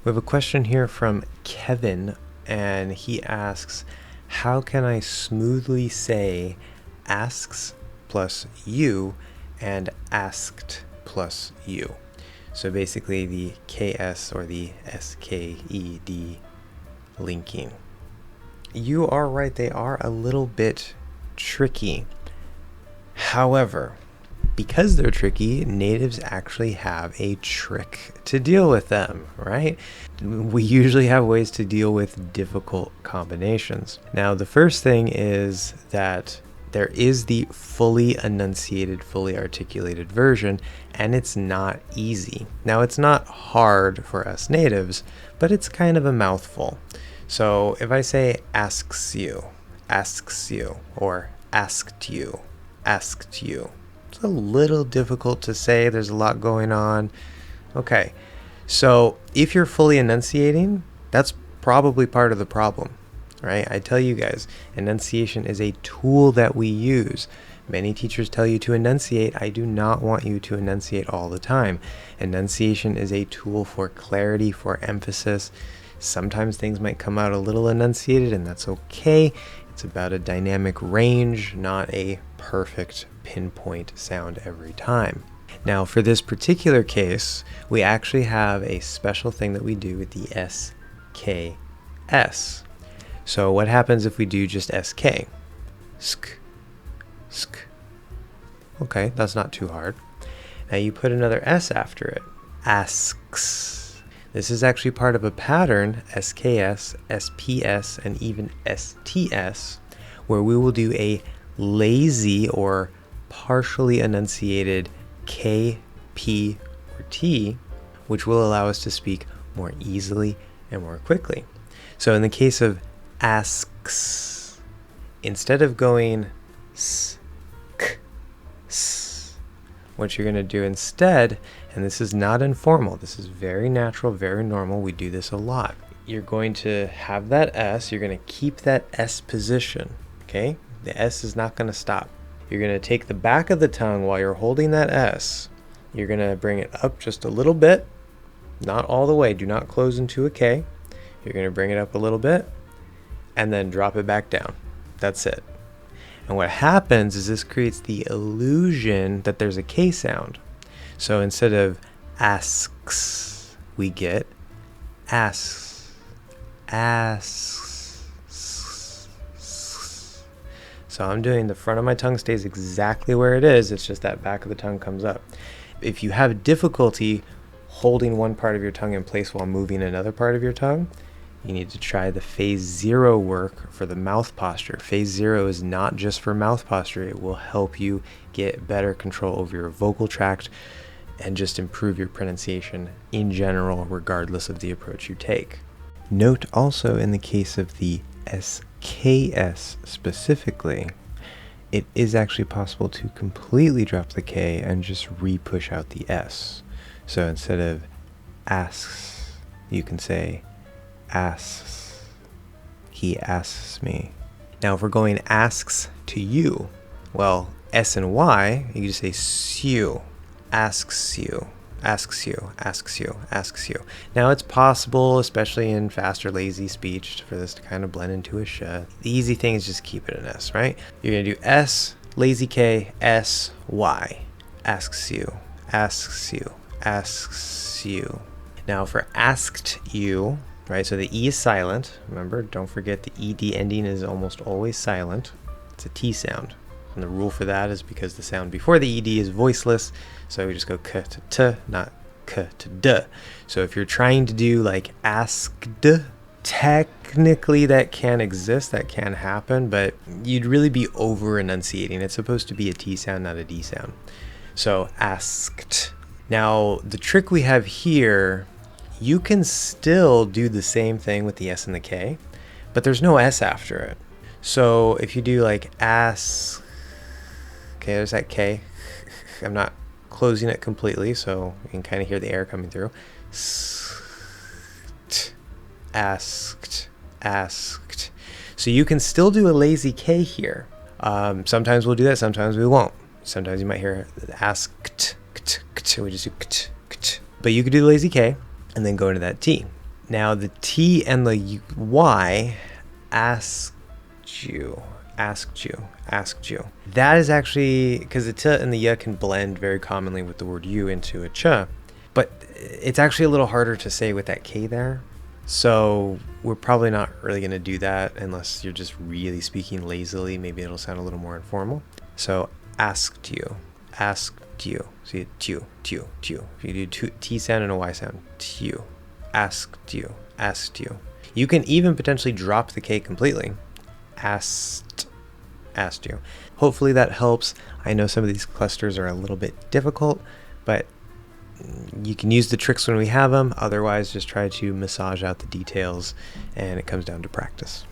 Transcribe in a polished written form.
We have a question here from Kevin, and he asks, how can I smoothly say asks plus you and asked plus you? So basically the KS or the SKED linking. You are right, they are a little bit tricky. However, because they're tricky, natives actually have a trick to deal with them, right? We usually have ways to deal with difficult combinations. Now, the first thing is that there is the fully enunciated, fully articulated version, and it's not easy. Now, it's not hard for us natives, but it's kind of a mouthful. So if I say asks you, or asked you, it's a little difficult to say. There's a lot going on. Okay, so if you're fully enunciating, that's probably part of the problem, right? I tell you guys, enunciation is a tool that we use. Many teachers tell you to enunciate. I do not want you to enunciate all the time. Enunciation is a tool for clarity, for emphasis. Sometimes things might come out a little enunciated, and that's okay. It's about a dynamic range, not a perfect pinpoint sound every time. Now, for this particular case, we actually have a special thing that we do with the SKS. So what happens if we do just SK? Sk, sk. Okay, that's not too hard. Now you put another S after it. Asks. This is actually part of a pattern, SKS, SPS, and even STS, where we will do a lazy or partially enunciated K, P, or T, which will allow us to speak more easily and more quickly. So in the case of asks, instead of going s, k, s, what you're going to do instead, and this is not informal, this is very natural, very normal, we do this a lot. You're going to have that S, you're going to keep that S position, okay? The S is not going to stop. You're going to take the back of the tongue while you're holding that S. You're going to bring it up just a little bit, not all the way. Do not close into a K. You're going to bring it up a little bit and then drop it back down. That's it. And what happens is this creates the illusion that there's a K sound. So instead of asks, we get asks, asks. So I'm doing the front of my tongue stays exactly where it is. It's just that back of the tongue comes up. If you have difficulty holding one part of your tongue in place while moving another part of your tongue, you need to try the phase 0 work for the mouth posture. Phase 0 is not just for mouth posture. It will help you get better control over your vocal tract and just improve your pronunciation in general, regardless of the approach you take. Note also in the case of the SKS specifically, it is actually possible to completely drop the K and just re-push out the S. So instead of asks, you can say asks. He asks me. Now if we're going asks to you, well, S and Y, you just say sew. Asks you, asks you, asks you, asks you. Now it's possible, especially in faster, lazy speech, for this to kind of blend into a sh. The easy thing is just keep it an S, right? You're going to do S, lazy K, S, Y. Asks you, asks you, asks you. Now for asked you, right, so the E is silent. Remember, don't forget the ED ending is almost always silent. It's a T sound. And the rule for that is because the sound before the ED is voiceless, so we just go k to t, not k to d. So if you're trying to do like asked, technically that can exist, that can happen, but you'd really be over enunciating. It's supposed to be a T sound, not a D sound. So asked. Now the trick we have here, you can still do the same thing with the S and the K, but there's no S after it. So if you do like ask, okay, there's that K. I'm not closing it completely, so you can kind of hear the air coming through. Asked, asked. So you can still do a lazy K here. Sometimes we'll do that, sometimes we won't. Sometimes you might hear asked, we just do kt, kt. But you could do the lazy K and then go into that T. Now the T and the Y, asked you. That is actually, because the T and the Y can blend very commonly with the word you into a ch, but it's actually a little harder to say with that K there. So we're probably not really going to do that unless you're just really speaking lazily. Maybe it'll sound a little more informal. So asked you. See, tu. If you do T sound and a Y sound, tu. Asked you. You can even potentially drop the K completely. Asked you. Hopefully that helps. I know some of these clusters are a little bit difficult, but you can use the tricks when we have them. Otherwise, just try to massage out the details, and it comes down to practice.